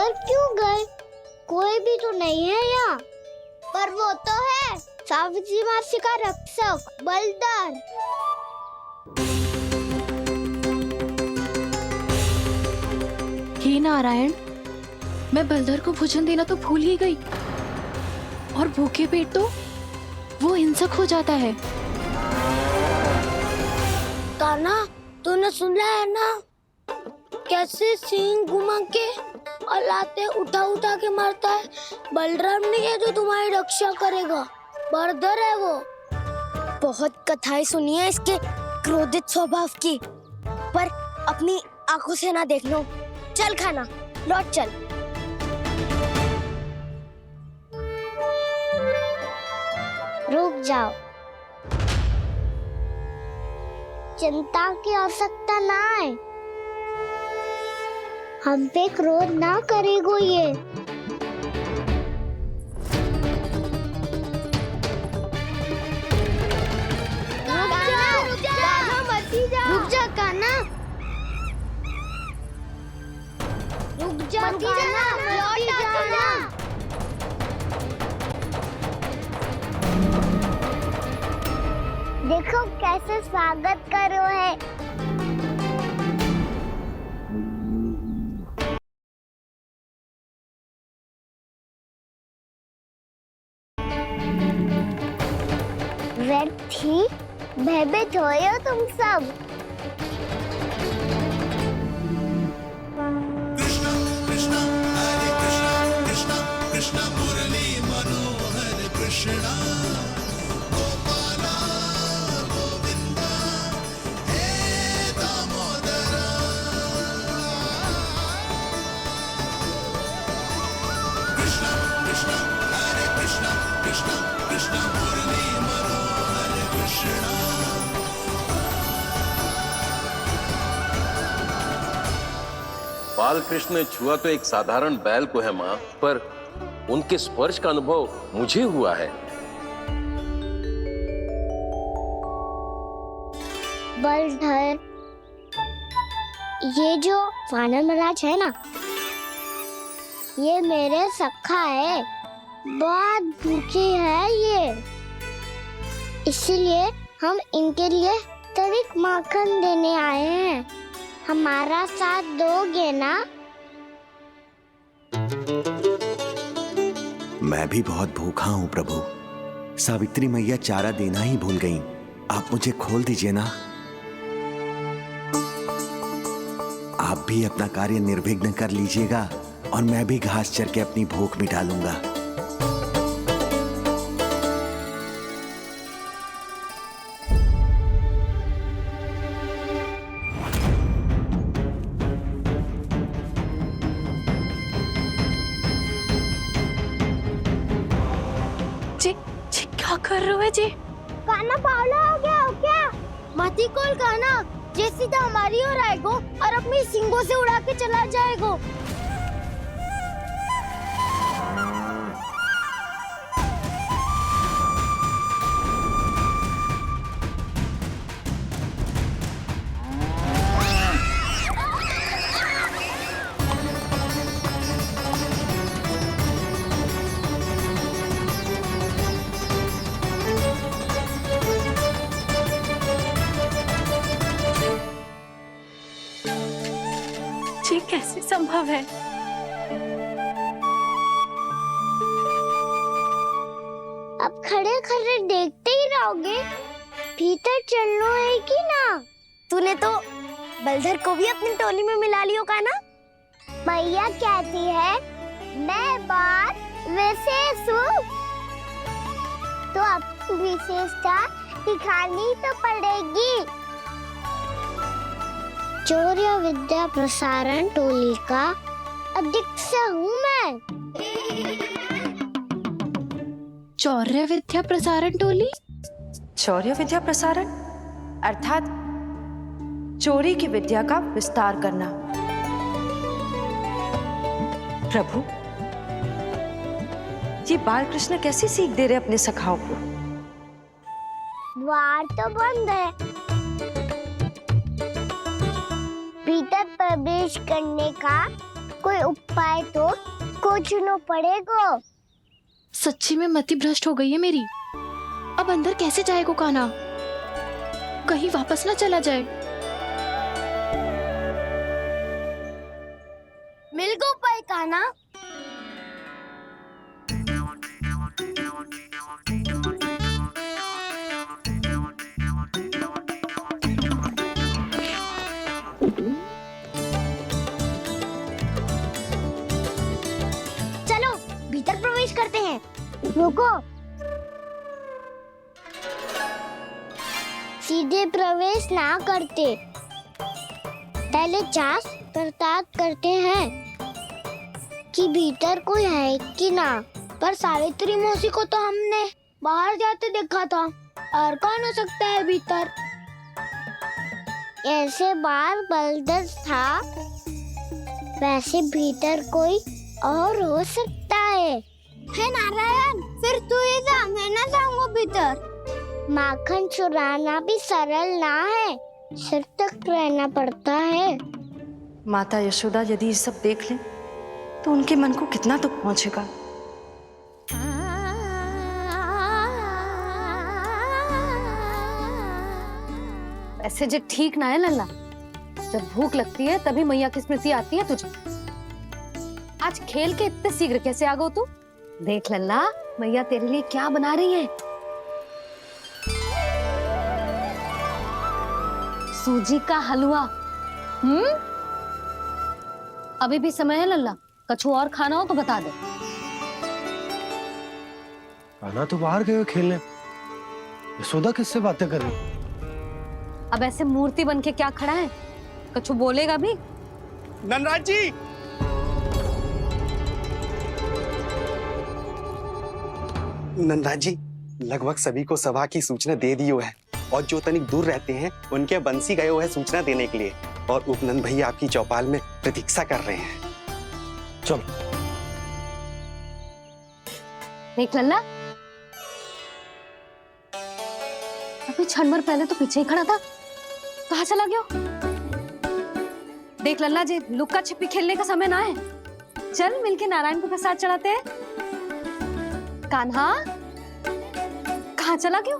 अंदर क्यों गए? कोई भी तो नहीं है यहाँ। पर वो तो है, सावित्री मासी का रक्षक बलदार। हे नारायण, मैं बलदर को भोजन देना तो भूल ही गई, और भूखे पेट तो वो हिंसक हो जाता है। कान्हा, तूने सुना है ना कैसे सींग घुमा के और लाते उठा उठा के मारता है? बलराम नहीं है जो तुम्हारी रक्षा करेगा, बलदर है वो। बहुत कथाएं सुनी है इसके क्रोधित स्वभाव की, पर अपनी आंखों से ना देख लो। चल खाना, लौट चल। रुक जाओ, चिंता की आवश्यकता ना है। हम पे क्रोध ना करेगो ये। रुक जा कान्हा, रुक जा कान्हा, लौट जाना। देखो कैसे स्वागत करो है। व्यर्थी भयभीत हो तुम सब। कृष्णा कृष्णा हरे कृष्णा कृष्णा कृष्णा मुरली मनोहर कृष्णा गोपाला गोविंदा हे दामोदरा। कृष्णा कृष्णा हरे कृष्णा कृष्णा कृष्णा मुरली मनोहर कृष्णा। बालकृष्ण ने छुआ तो एक साधारण बैल को है माँ, पर उनके स्पर्श का अनुभव मुझे हुआ है। बलधर, ये जो वानर महाराज है ना, ये मेरे सखा है। बहुत भूखे है ये, इसलिए हम इनके लिए तनिक माखन देने आए हैं। हमारा साथ दोगे ना? मैं भी बहुत भूखा हूँ प्रभु। सावित्री मैया चारा देना ही भूल गईं। आप मुझे खोल दीजिए ना। आप भी अपना कार्य निर्विघ्न कर लीजिएगा और मैं भी घास चर के अपनी भूख मिटा लूंगा। क्या कर रहे हो जी? कान्हा पावला हो गया हो क्या? मती कोल कान्हा, जे सीधा हमारी ओर आएगो और अपनी सींगों से उड़ा के चला जाएगो। ये कैसे संभव है? अब खड़े खड़े देखते ही रहोगे? भीतर चलना है कि ना? तूने तो बलधर को भी अपनी टोली में मिला लियो का ना? भैया कहती है मैं बात विशेष हूँ, तो अब विशेषता दिखानी तो पड़ेगी। चौर्य विद्या प्रसारण टोली का अध्यक्ष हूँ मैं। चौर्य विद्या प्रसारण टोली? चौर्य विद्या प्रसारण अर्थात चोरी की विद्या का विस्तार करना। प्रभु, ये बालकृष्ण कैसी सीख दे रहे अपने सखाओं को? द्वार तो बंद है, भीतर प्रवेश करने का कोई उपाय तो खोजना पड़ेगा। सच्ची में मति भ्रष्ट हो गई है मेरी। अब अंदर कैसे जाएगा कान्हा? कहीं वापस ना चला जाए। मिल गो उपाय कान्हा। चलो भीतर प्रवेश करते हैं। रुको, सीधे प्रवेश ना करते, पहले जांच पड़ताल करते हैं कि भीतर कोई है कि ना। पर सावित्री मौसी को तो हमने बाहर जाते देखा था, और कौन हो सकता है भीतर? ऐसे बार बलदर था, वैसे भीतर कोई और हो सकता है नारायण? फिर तू ही जा, मैं ना जाऊंगा भीतर। माखन चुराना भी सरल ना है, सिर तक रहना पड़ता है। माता यशोदा यदि ये सब देख लें तो उनके मन को कितना दुख पहुंचेगा। ऐसे जो ठीक ना है लल्ला। जब भूख लगती है तभी मैया की स्मृति आती है तुझे। आज खेल के इतने शीघ्र कैसे आ गो तू? देख लल्ला, मैया तेरे लिए क्या बना रही है। सूजी का हलवा। अभी भी समय है लल्ला, कछु और खाना हो तो बता दे। कान्हा तो बाहर गए खेलने, यशोदा किससे बातें कर रही? अब ऐसे मूर्ति बन के क्या खड़ा है? कछु बोलेगा भी? ननराज जी, नंदराज जी, लगभग सभी को सभा की सूचना दे दी है, और जो तनिक दूर रहते हैं उनके बंसी गए हुए हैं सूचना देने के लिए, और उपनंद भैया आपकी चौपाल में प्रतीक्षा कर रहे हैं। चलो। देख लल्ला, अभी क्षण भर पहले तो पीछे ही खड़ा था, कहाँ चला गया? देख लल्ला जी, लुक्का छिपी खेलने का समय ना है। चल मिलके नारायण को प्रसाद चढ़ाते हैं। कान्हा, कहाँ चला गया?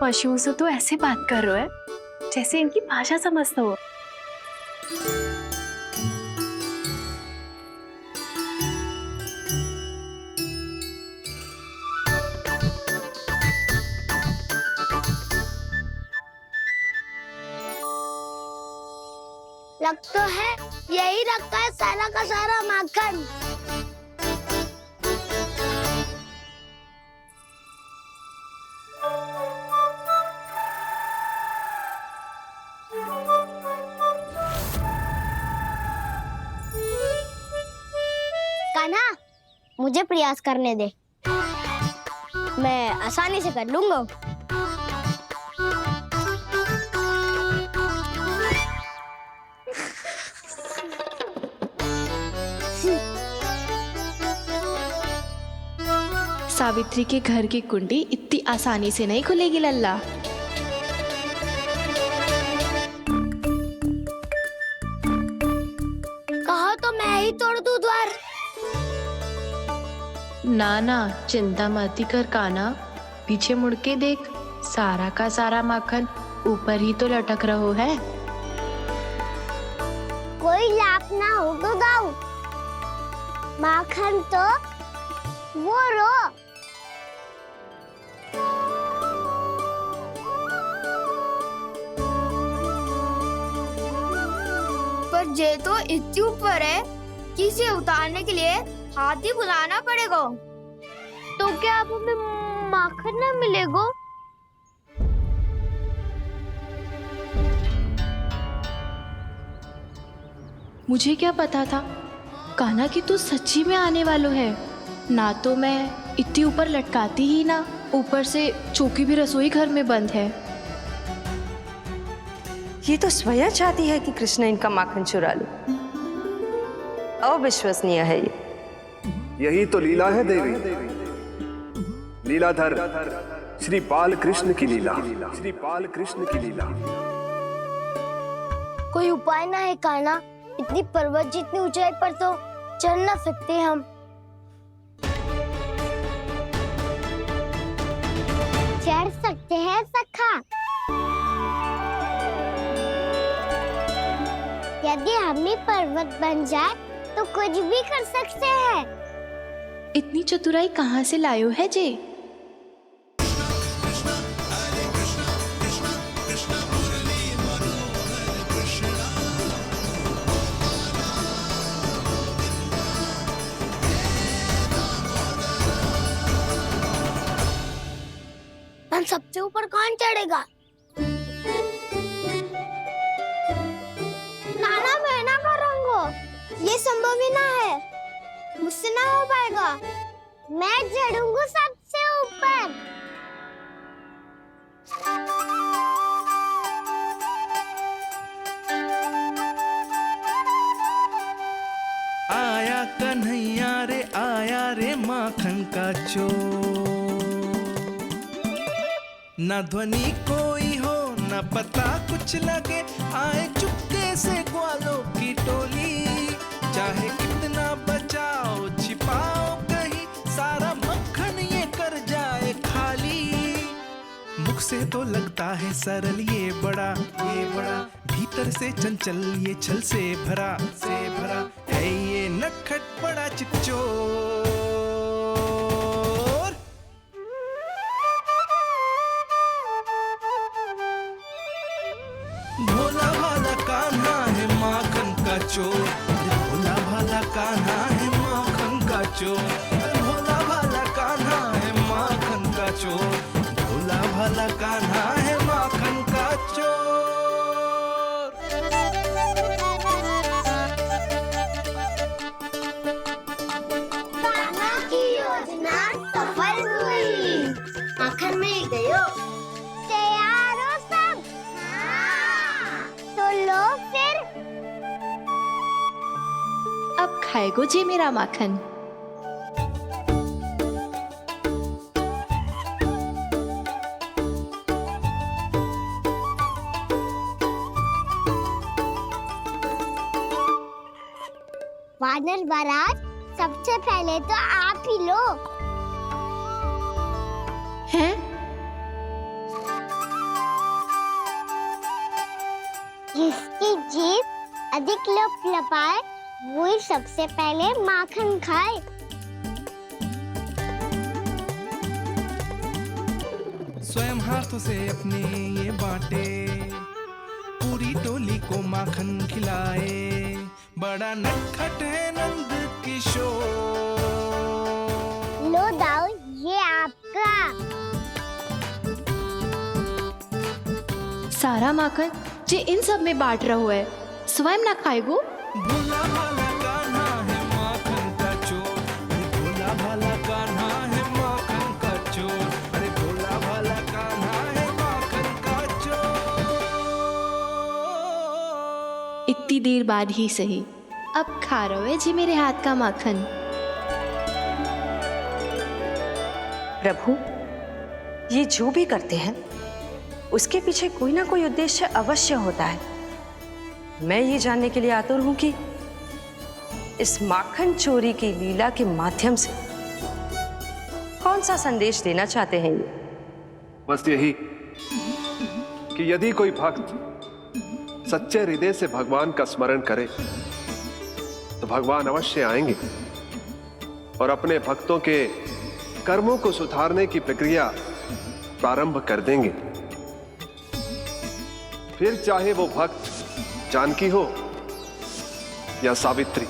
पशुओं से तो ऐसे बात कर रहे हो जैसे इनकी भाषा समझते हो। लग तो है यही रखा है सारा का सारा माखन। कान्हा, मुझे प्रयास करने दे, मैं आसानी से कर लूंगा। सावित्री के घर की कुंडी इतनी आसानी से नहीं खुलेगी लल्ला। कहा तो मैं ही तोड़ दूं द्वार। ना ना, चिंता मत कर कान्हा, पीछे मुड़ के देख, सारा का सारा माखन ऊपर ही तो लटक रहो है। कोई लाभ ना हो तो दाऊ, माखन तो वो रो। पर जे तो इतनी ऊपर है कि इसे उतारने के लिए हाथी बुलाना पड़ेगा। तो क्या अब हमें माखन ना मिलेगा? मुझे क्या पता था कान्हा कि तू सच्ची में आने वालो है। ना तो मैं इतनी ऊपर लटकाती ही ना, ऊपर से चौकी भी रसोई घर में बंद है। ये तो स्वयं चाहती है कि कृष्ण इनका माखन चुरा ले। अविश्वसनीय है ये। यही तो लीला है देवी, लीलाधर श्री बाल कृष्ण की लीला, श्री बाल कृष्ण की लीला। कोई उपाय ना है कान्हा? इतनी पर्वत जितनी ऊंचाई पर तो चढ़ ना सकते हम। चढ़ सकते हैं सखा, यदि हम ही पर्वत बन जाए तो कुछ भी कर सकते हैं। इतनी चतुराई कहाँ से लायो है जे? हम सबसे ऊपर कौन चढ़ेगा? नाना मैं ना करूँगा, ये संभव ही ना है, मुझसे ना हो पाएगा। मैं चढ़ूंगा सबसे ऊपर। आया कन्हैया रे आया रे माखन का चोर, न ध्वनि कोई हो न पता कुछ लगे, आए चुपके से ग्वालों की टोली। चाहे कितना बचाओ छिपाओ कहीं, सारा मक्खन ये कर जाए खाली। मुख से तो लगता है सरल ये बड़ा, भीतर से चंचल ये छल से भरा है ये नटखट बड़ा चिकचोर। भोला भाला कान्हा है माखन का चोर, भोला भाला कान्हा है माखन का चोर, भोला भाला कान्हा है माखन का चोर, भोला भाला कान्हा है माखन का चोर। कान्हा की योजना सफल हुई, माखन मिल गयो। तैयार हो सब? तो लो फिर। अब खाएगो जे मेरा माखन। वानर महाराज, सबसे पहले तो आप ही लो। हैं? जिसकी जीभ अधिक लपलपाए वही सबसे पहले माखन खाए। स्वयं हाथों से अपने ये बांटे, पूरी टोली को माखन खिलाए, बड़ा नटखट है नंद किशोर। लो दाऊ, ये आपका। सारा माखन जे इन सब में बांट रहो है, स्वयं ना खाएगो। भोला भाला कान्हा है माखन का चोर, अरे भोला भाला कान्हा है माखन का चोर, अरे भोला भाला कान्हा है माखन का चोर। इतनी देर बाद ही सही, अब खा रहो है जी मेरे हाथ का माखन। प्रभु, ये जो भी करते हैं उसके पीछे कोई ना कोई उद्देश्य अवश्य होता है। मैं ये जानने के लिए आतुर हूं कि इस माखन चोरी की लीला के माध्यम से कौन सा संदेश देना चाहते हैं ये। बस यही कि यदि कोई भक्त सच्चे हृदय से भगवान का स्मरण करे तो भगवान अवश्य आएंगे और अपने भक्तों के कर्मों को सुधारने की प्रक्रिया प्रारंभ कर देंगे। फिर चाहे वो भक्त जानकी हो या सावित्री।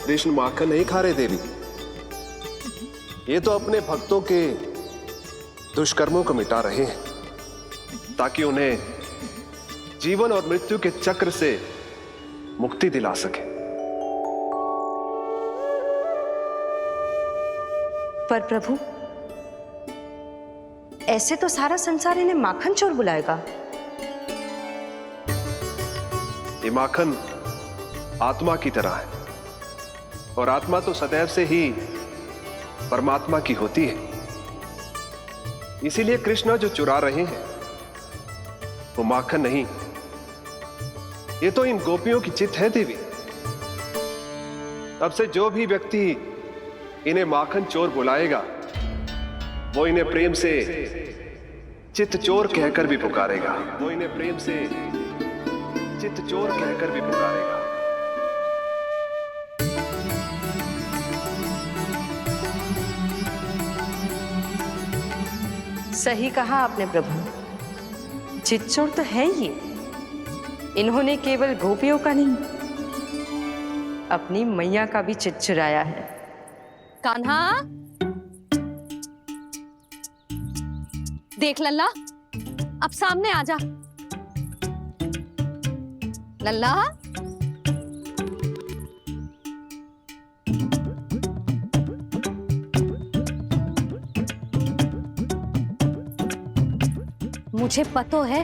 कृष्ण माखन नहीं खा रहे देवी, ये तो अपने भक्तों के दुष्कर्मों को मिटा रहे हैं ताकि उन्हें जीवन और मृत्यु के चक्र से मुक्ति दिला सके। पर प्रभु, ऐसे तो सारा संसार इन्हें माखन चोर बुलाएगा। ये माखन आत्मा की तरह है और आत्मा तो सदैव से ही परमात्मा की होती है। इसीलिए कृष्ण जो चुरा रहे हैं वो माखन नहीं, ये तो इन गोपियों की चित्त है देवी। अब से जो भी व्यक्ति इन्हें माखन चोर बुलाएगा वो इन्हें प्रेम से चित्त चोर कहकर भी पुकारेगा। वो इन्हें प्रेम से चित्त चोर कहकर भी पुकारेगा। सही कहा आपने प्रभु, चित्त चोर तो है ये। इन्होंने केवल गोपियों का नहीं, अपनी मैया का भी चित्त चुराया है। कान्हा, देख लल्ला, अब सामने आ जा। लल्ला, मुझे पतो है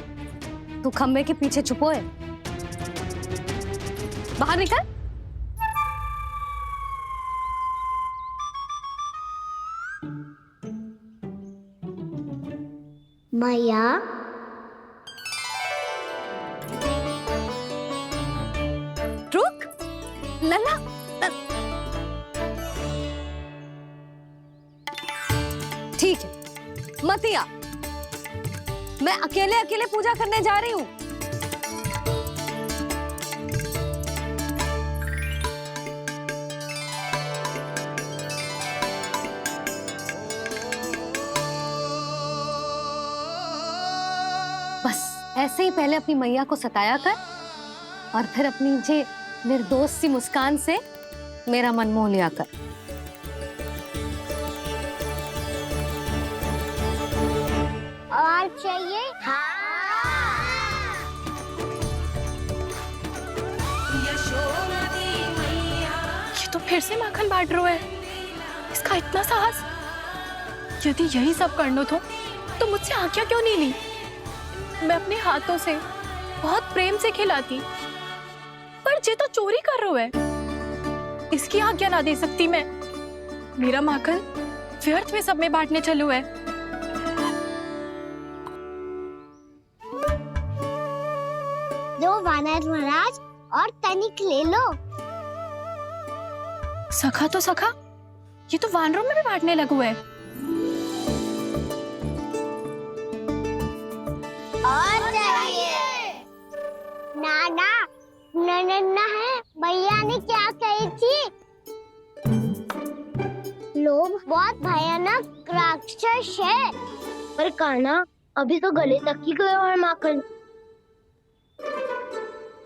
तू खम्बे के पीछे छुपो है। बाहर निकल। मैया, रुक लल्ला, ठीक है मत आ, मैं अकेले अकेले पूजा करने जा रही हूँ। बस ऐसे ही पहले अपनी मैया को सताया कर और फिर अपनी जे निर्दोष सी मुस्कान से मेरा मन मोह लिया कर। और चाहिए? ये तो फिर से माखन बांट रहा है। इसका इतना साहस। यदि यही सब करना तो मुझसे आज्ञा क्यों नहीं ली? मैं अपने हाथों से बहुत प्रेम से खिलाती, पर ये तो चोरी कर रहा है। इसकी आज्ञा ना दे सकती मैं। मेरा माखन व्यर्थ में सब में बांटने चलू है। दो वानर महाराज और तनिक ले लो। सखा तो सखा, ये तो वानरों में भी बांटने लगू है। और चाहिए? नाना, नन्ना है, भैया ने क्या कही थी? लोभ बहुत भयानक राक्षस है। पर कान्हा, अभी तो गले तक ही गया है माखन।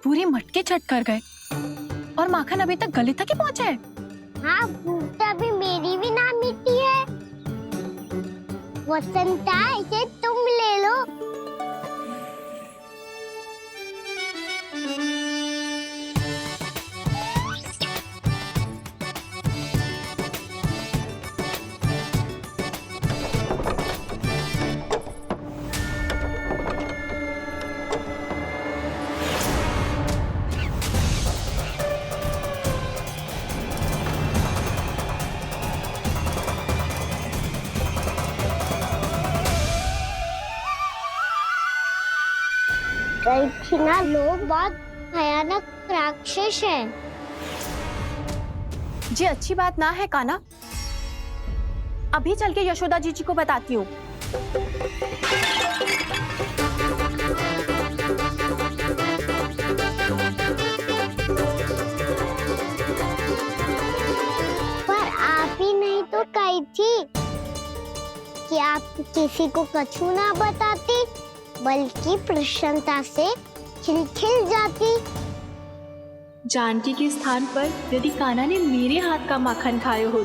पूरे मटके चट कर गए और माखन अभी तक गले तक ही पहुंचा है। हाँ, भूख तो अभी मेरी भी ना मिटी है। वसंता, इसे तुम ले लो। ना, लोग बहुत भयानक राक्षस है। जी अच्छी बात ना है कान्हा। अभी चल के यशोदा जी को बताती हूँ। पर आप ही नहीं तो कही थी कि आप किसी को कछु ना बताती, बल्कि प्रसन्नता से खिलखिल जाती। जानकी के स्थान पर यदि कान्हा ने मेरे हाथ का माखन खाया हो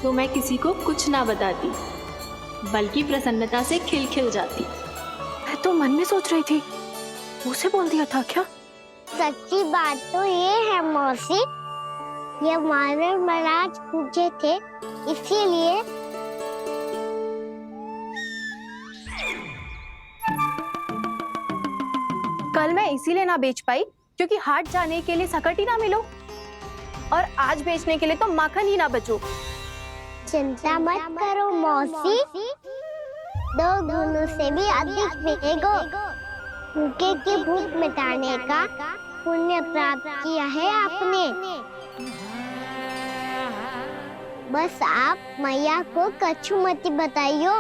तो मैं किसी को कुछ ना बताती, बल्कि प्रसन्नता से खिलखिल जाती। मैं तो मन में सोच रही थी मुंह से बोल दिया था क्या? सच्ची बात तो ये है मौसी, ये मानव महाराज पूछे थे इसीलिए। कल मैं इसीलिए ना बेच पाई क्योंकि हाट जाने के लिए सकट ही ना मिलो, और आज बेचने के लिए तो माखन ही ना बचो। चिंता मत करो मौसी, 2 गुणों से भी अधिक मिलेगा। भूखे की भूख मिटाने का पुण्य प्राप्त किया है आपने। बस आप मैया को कछुमती बताइयो।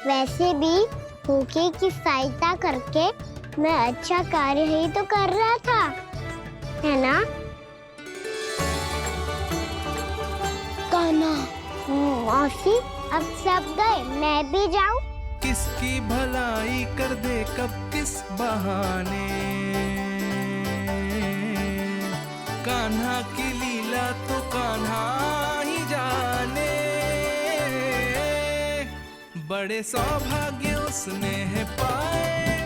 वैसे भी भूखे की सहायता करके मैं अच्छा कार्य ही तो कर रहा था, है ना? कान्हा, मौसी अब सब गए, मैं भी जाऊं? किसकी भलाई कर दे कब किस बहाने, कान्हा की लीला तो कान्हा ही जाने। बड़े सौभाग्य उसने है पाए,